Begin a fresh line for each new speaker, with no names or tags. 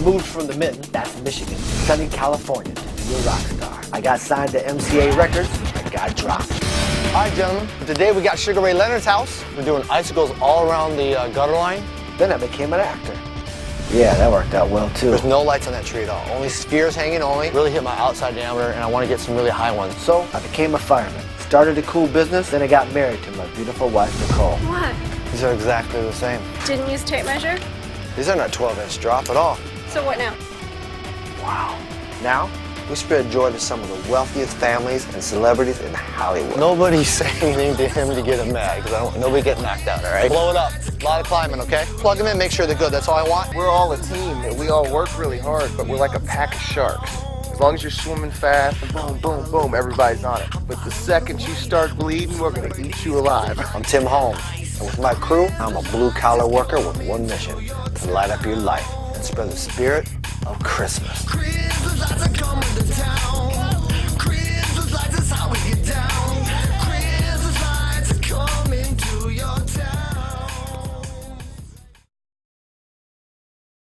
moved from the Mitten, that's Michigan, sunny California, to be a rock star. I got signed to MCA Records and got dropped.
All right, gentlemen, today we got Sugar Ray Leonard's house. We're doing icicles all around the gutter line.
Then I became an actor. Yeah, that worked out well too.
There's no lights on that tree at all. Only spheres hanging only. Really hit my outside diameter, and I want to get some really high ones.
So I became a fireman. Started a cool business, then I got married to my beautiful wife, Nicole.
What?
These are exactly the same.
Didn't use tape measure?
These are not 12-inch drop at all.
So what now?
Wow. Now,
We spread joy to some of the wealthiest families and celebrities in Hollywood. Nobody's saying anything to him to get him mad, because I don't want nobody getting knocked out, all right? Blow it up. A lot of climbing, okay? Plug them in, make sure they're good. That's all I want.
We're all a team, and we all work really hard, but we're like a pack of sharks. As long as you're swimming fast, boom, boom, boom, everybody's on it. But the second you start bleeding, we're gonna eat you alive.
I'm Tim Holmes, and with my crew, I'm a blue-collar worker with one mission: to light up your life and spread the spirit of Christmas.